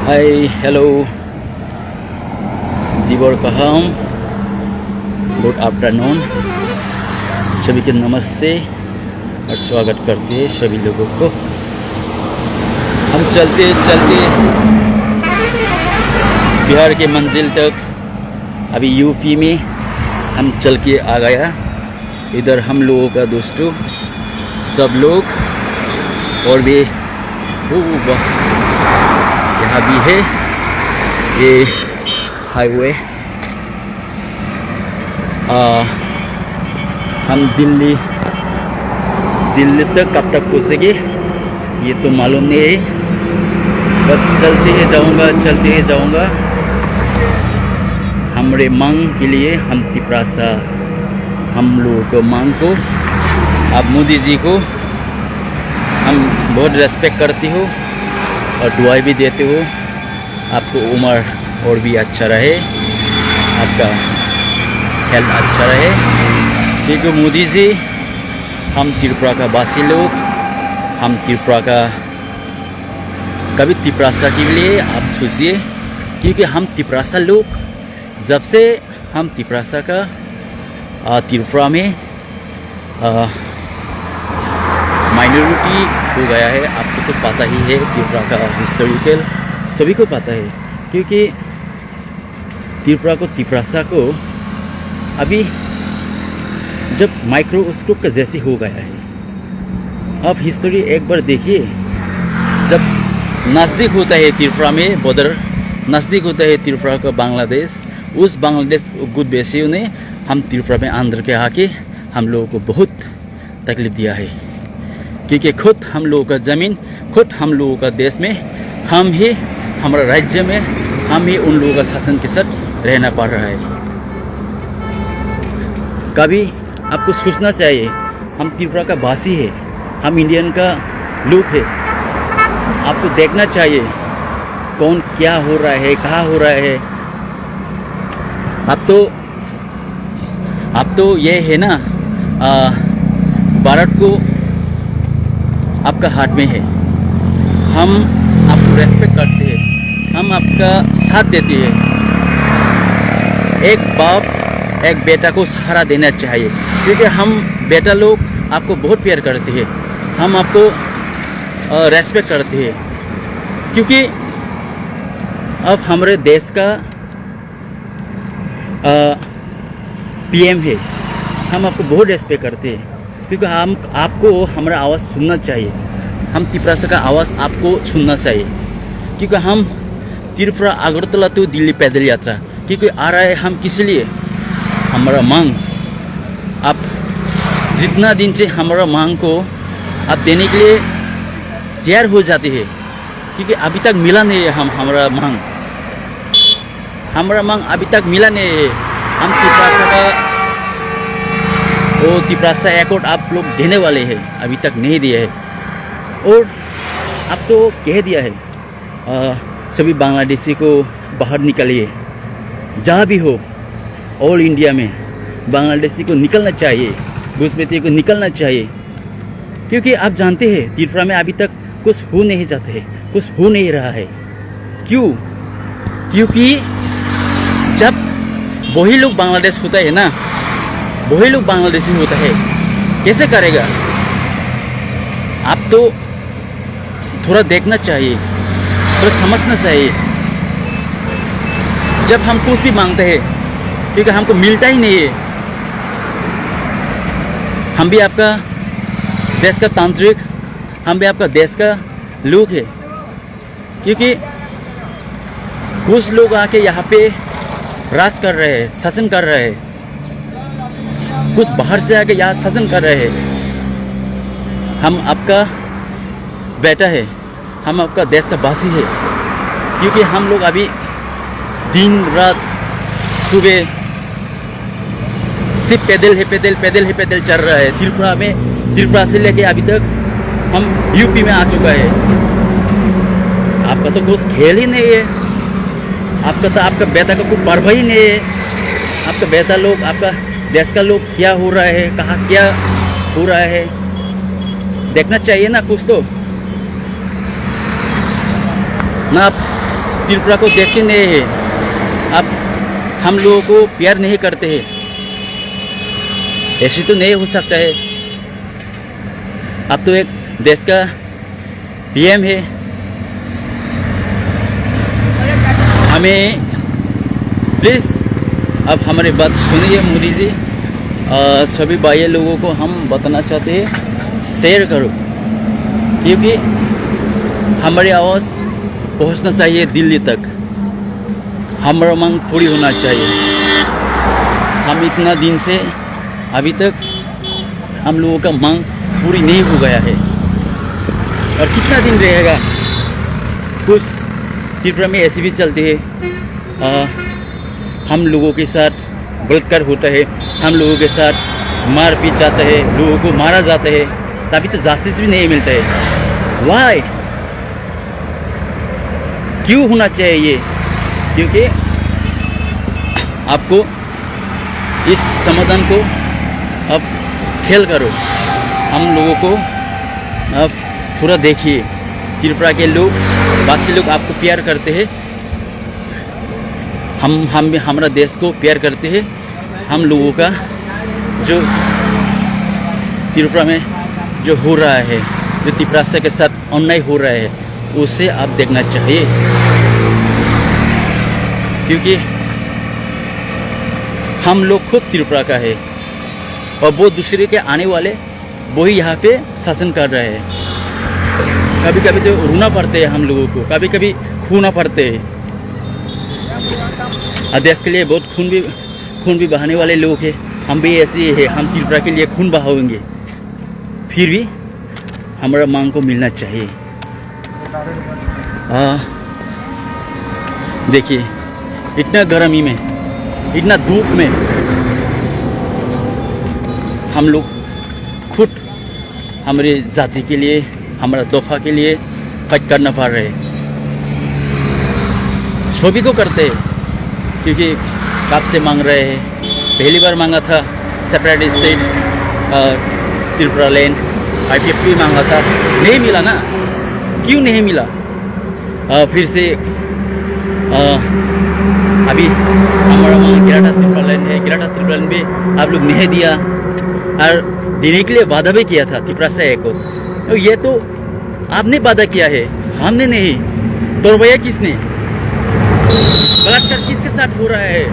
Hi hello दिवर कहम good afternoon सभी के नमस्ते और स्वागत करते हैं सभी लोगों को। हम चलते चलते बिहार के मंजिल तक अभी यूपी में हम चल के आ गया। इधर हम लोगों का दोस्तों सब लोग और भी यहाँ भी है ये हाईवे। हम दिल्ली तक कब तक पहुँचेंगे ये तो मालूम नहीं है, बस चलते ही जाऊँगा। हमारे मांग के लिए हम तिपरासा हम लोगों को मांग को आप मोदी जी को हम बहुत रेस्पेक्ट करती हो और दुआएं भी देते हो। आपको उम्र और भी अच्छा रहे, आपका हेल्थ अच्छा रहे, क्योंकि मोदी जी हम त्रिपुरा का वासी लोग, हम त्रिपुरा का कभी तिपरासा के लिए आप सोचिए, क्योंकि हम तिपरासा लोग जब से हम तिपरासा का त्रिपुरा में माइनॉरिटी हो गया है। आपको तो पता ही है त्रिपुरा का हिस्टोरिकल सभी को पता है, क्योंकि त्रिपुरा को तिपरासा को अभी जब माइक्रोस्कोप का जैसे हो गया है। आप हिस्टोरी एक बार देखिए, जब नज़दीक होता है त्रिपुरा में बॉर्डर नज़दीक होता है त्रिपुरा का बांग्लादेश, उस बांग्लादेश गुटबैसियों ने हम त्रिपुरा में अंदर के आके हम लोगों को बहुत तकलीफ दिया है, क्योंकि खुद हम लोगों का ज़मीन, खुद हम लोगों का देश में हम ही, हमारा राज्य में हम ही उन लोगों का शासन के साथ रहना पड़ रहा है। कभी आपको सोचना चाहिए, हम त्रिपुरा का वासी है, हम इंडियन का लोग है। आपको देखना चाहिए कौन क्या हो रहा है, कहाँ हो रहा है। अब तो ये है ना, भारत को आपका हाथ में है। हम आपको रेस्पेक्ट करते हैं, हम आपका साथ देते हैं। एक बाप एक बेटा को सहारा देना चाहिए, क्योंकि हम बेटा लोग आपको बहुत प्यार करते हैं, हम आपको रेस्पेक्ट करते हैं, क्योंकि अब हमारे देश का पीएम है। हम आपको बहुत रेस्पेक्ट करते हैं, क्योंकि हम आपको हमारा आवाज़ सुनना चाहिए। हम तिपरासा का आवाज़ आपको सुनना चाहिए, क्योंकि हम त्रिपुरा अगरतला तो दिल्ली पैदल यात्रा क्योंकि आ रहा है। हम किस लिए, हमारा मांग आप जितना दिन से हमारा मांग को आप देने के लिए तैयार हो जाते हैं, क्योंकि अभी तक मिला नहीं है। हमारा मांग अभी तक मिला नहीं है। हम तिपरासा का वो तिपरासा एकॉर्ड आप लोग देने वाले हैं, अभी तक नहीं दिया है। और अब तो कह दिया है सभी बांग्लादेशी को बाहर निकलिए, जहाँ भी हो ऑल इंडिया में बांग्लादेशी को निकलना चाहिए, घुसपैठियों को निकलना चाहिए, क्योंकि आप जानते हैं त्रिपुरा में अभी तक कुछ हो नहीं जाता है, कुछ हो नहीं रहा है। क्यों? क्योंकि जब वही लोग बांग्लादेश होता है ना, वही लोग बांग्लादेशी होता है, कैसे करेगा? आप तो थोड़ा देखना चाहिए, थोड़ा समझना चाहिए। जब हम कुछ भी मांगते हैं, क्योंकि हमको मिलता ही नहीं है। हम भी आपका देश का तांत्रिक, हम भी आपका देश का लोग है, क्योंकि कुछ लोग आके यहाँ पे राज कर रहे हैं, शासन कर रहे हैं, कुछ बाहर से आके यहाँ शासन कर रहे हैं। हम आपका बेटा है, हम आपका देश का वासी है, क्योंकि हम लोग अभी दिन रात सुबह सिर्फ पैदल चल रहा है त्रिपुरा में। त्रिपुरा से लेके अभी तक हम यूपी में आ चुका है। आपका तो कुछ खेल ही नहीं है, आपका बेटा का कोई परवाह ही नहीं है। आपका बेटा लोग, आपका देश का लोग क्या हो रहा है, कहाँ क्या हो रहा है, देखना चाहिए ना कुछ तो। ना आप त्रिपुरा को देखते नहीं है, आप हम लोगों को प्यार नहीं करते हैं। ऐसे तो नहीं हो सकता है। आप तो एक देश का पीएम है। हमें प्लीज़ अब हमारी बात सुनिए मोदी जी। सभी भाई लोगों को हम बताना चाहते हैं, शेयर करो, क्योंकि हमारी आवाज़ पहुंचना चाहिए दिल्ली तक। हमारा मांग पूरी होना चाहिए। हम इतना दिन से अभी तक हम लोगों का मांग पूरी नहीं हो गया है, और कितना दिन रहेगा। कुछ त्रिपुरा में ऐसे भी चलते हैं, हम लोगों के साथ बलात्कार होता है, हम लोगों के साथ मारपीट जाता है, लोगों को मारा जाता है, तभी तो जस्टिस भी नहीं मिलता है। वाई, क्यों होना चाहिए ये? क्योंकि आपको इस समाधान को अब खेल करो। हम लोगों को अब थोड़ा देखिए, त्रिपुरा के लोग, बासी लोग आपको प्यार करते हैं। हम भी हमारा देश को प्यार करते हैं। हम लोगों का जो त्रिपुरा में जो हो रहा है, जो त्रिपुरा के साथ अन्याय हो रहा है, उसे आप देखना चाहिए। क्योंकि हम लोग खुद त्रिपुरा का है, और वो दूसरे के आने वाले वही यहाँ पे शासन कर रहे हैं। कभी कभी तो रोना पड़ते हैं हम लोगों को, कभी कभी खोना पड़ते हैं। देश के लिए बहुत खून भी बहाने वाले लोग हैं। हम भी ऐसे ही हैं, हम त्रिपुरा के लिए खून बहाएंगे, फिर भी हमारा मांग को मिलना चाहिए। देखिए, इतना गर्मी में, इतना धूप में हम लोग खुद हमारे जाति के लिए, हमारा तोहफा के लिए फाइट करना पड़ रहा है। सभी को करते हैं, क्योंकि कब से मांग रहे हैं। पहली बार मांगा था separate state, Tripura land, IPFP मांगा था, नहीं मिला ना। क्यों नहीं मिला? फिर से अभी हमारा मांग गिराटा त्रिपुरा लैंड है। गिराटा त्रिपुरा लैंड भी आप लोग नहीं दिया, और देने के लिए वादा भी किया था त्रिपुरा से को। तो ये तो आपने वादा किया है, हमने नहीं। तोड़वाया किसने? बलात्कार किसके साथ हो रहा है?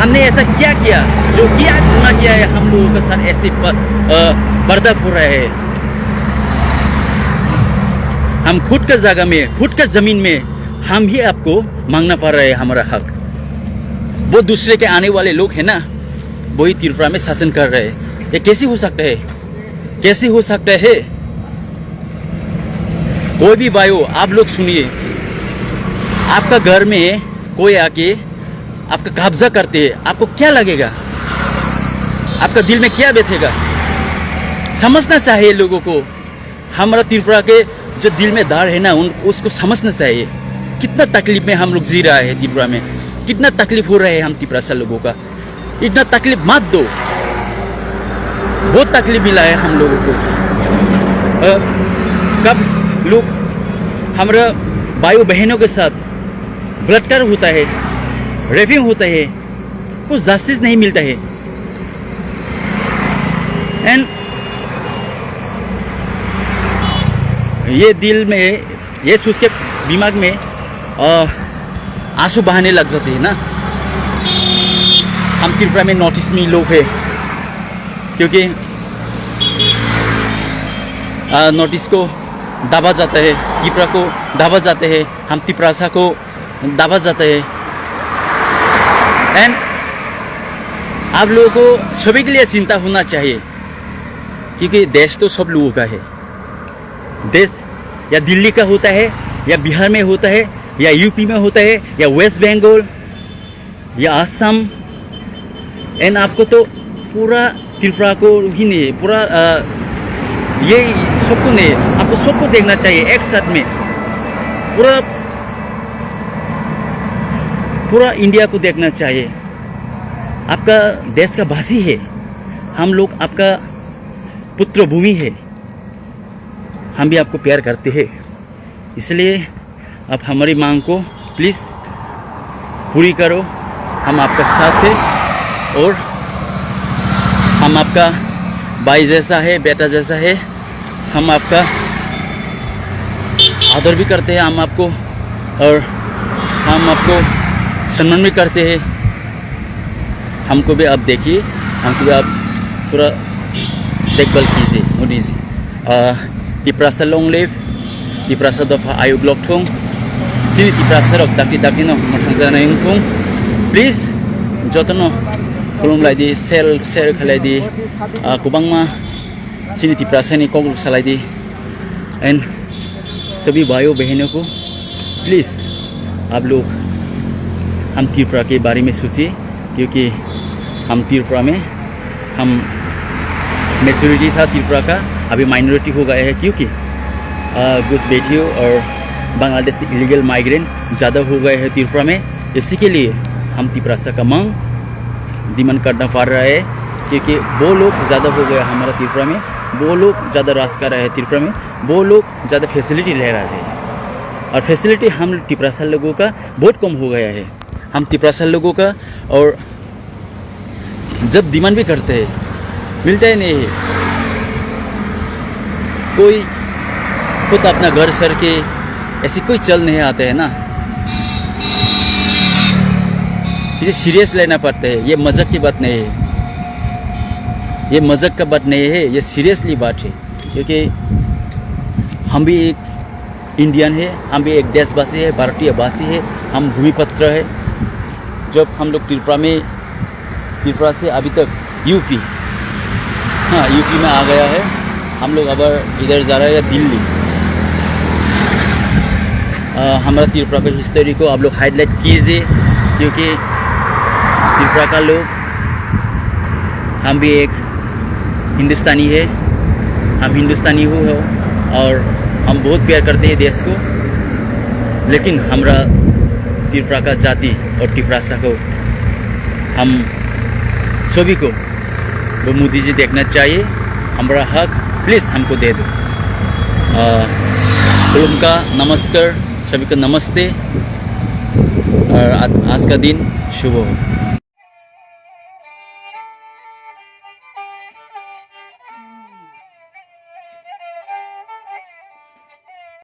हमने ऐसा क्या किया जो किया गुनाह किया है? हम लोगों के साथ ऐसे बर्दाश्त हो रहा है। हम खुद का जगह में, खुद का जमीन में हम ही आपको मांगना पड़ रहा है हमारा हक। वो दूसरे के आने वाले लोग हैं ना, वही त्रिपुरा में शासन कर रहे हैं। ये कैसे हो सकता है? कैसे हो सकता है? कोई भी भाइयों, आप लोग सुनिए, आपका घर में कोई आके आपका कब्जा करते हैं, आपको क्या लगेगा? आपका दिल में क्या बैठेगा? समझना चाहिए लोगों को। हमारा त्रिपुरा के जो दिल में दार है ना, उसको समझना चाहिए। कितना तकलीफ में हम लोग जी रहा है त्रिपुरा में, कितना तकलीफ हो रहा है हम त्रिपुरा से लोगों का। इतना तकलीफ मत दो, बहुत तकलीफ मिला है हम लोगों को। कब लोग हमारा भाइयों बहनों के साथ बलात्कार होता है, रेपिंग होता है, कुछ जस्टिस नहीं मिलता है। एंड ये दिल में, ये सोच के दिमाग में आंसू बहाने लग जाते हैं ना। हम त्रिपुरा में नॉर्थ ईस्ट में लोग हैं, क्योंकि नॉर्थ ईस्ट को दाबा जाता है, त्रिपुरा को दाबा जाते हैं, हम त्रिपुरा को दाबा जाते हैं। एंड आप लोगों को सभी के लिए चिंता होना चाहिए, क्योंकि देश तो सब लोगों का है। देश या दिल्ली का होता है, या बिहार में होता है, या यूपी में होता है, या वेस्ट बंगाल, या असम। एंड आपको तो पूरा त्रिपुरा को ही नहीं, पूरा ये सबको नहीं, आपको सबको देखना चाहिए एक साथ में। पूरा इंडिया को देखना चाहिए। आपका देश का भाषी है, हम लोग आपका पुत्र भूमि है, हम भी आपको प्यार करते हैं। इसलिए आप हमारी मांग को प्लीज़ पूरी करो। हम आपका साथ है और हम आपका भाई जैसा है, बेटा जैसा है। हम आपका आदर भी करते हैं हम आपको, और हम आपको सम्मान भी करते हैं। हमको भी आप देखिए, हमको भी आप थोड़ा देखभाल कीजिए मोदी जी। तिप्रासा लॉन्ग लिव, तिप्रासा दफा आयु ब्लॉक थों, सिनी तिप्रासा रब दाकी दाकी नो मोथां जानाय थों। प्लीज जतनो खुलुमलायदि सेल खालायदि गोबांमा सिनी तिप्रासानि कॉन्ग्रेस सालायदि। एंड सभी भाइयों बहनों को प्लीज़ आप लोग हम त्रिपुरा के बारे में सोचिए, क्योंकि हम त्रिपुरा में हम मेजॉरिटी था त्रिपुरा का, अभी माइनॉरिटी हो गया है, क्योंकि घुसपैठियों और बांग्लादेश इलीगल माइग्रेंट ज़्यादा हो गए हैं त्रिपुरा में। इसी के लिए हम त्रिपुरा का मांग डिमांड करना पड़ रहा है, क्योंकि वो लोग ज़्यादा हो गया हमारा त्रिपुरा में, वो लोग ज़्यादा राज कर रहे हैं त्रिपुरा में, वो लोग ज़्यादा फैसिलिटी ले रहे हैं, और फैसिलिटी हम त्रिपुरा लोगों का बहुत कम हो गया है। हम त्रिपुरा लोगों का और जब डिमांड भी करते हैं मिलता ही नहीं है। कोई खुद अपना घर सर के ऐसे कोई चल नहीं आते हैं ना, इसे सीरियस लेना पड़ता है। ये मजाक की बात नहीं है, ये मजाक का बात नहीं है, ये सीरियसली बात है। क्योंकि हम भी एक इंडियन है, हम भी एक देशवासी है, भारतीय वासी है, हम भूमिपुत्र है। जब हम लोग त्रिपुरा से अभी तक यूपी में आ गया है, हम लोग अब इधर जा रहे हैं दिल्ली। हमारा त्रिपुरा का हिस्ट्री को आप लोग हाईलाइट कीजिए, क्योंकि त्रिपुरा का लोग, हम भी एक हिंदुस्तानी है, हम हिंदुस्तानी हो और हम बहुत प्यार करते हैं देश को। लेकिन हमारा त्रिपुरा का जाति और त्रिपुरा को हम सभी को वो मोदी जी देखना चाहिए। हमारा हक प्लीज़ हमको दे दो। उनका नमस्कार, सभी को नमस्ते, और आज का दिन शुभ हो।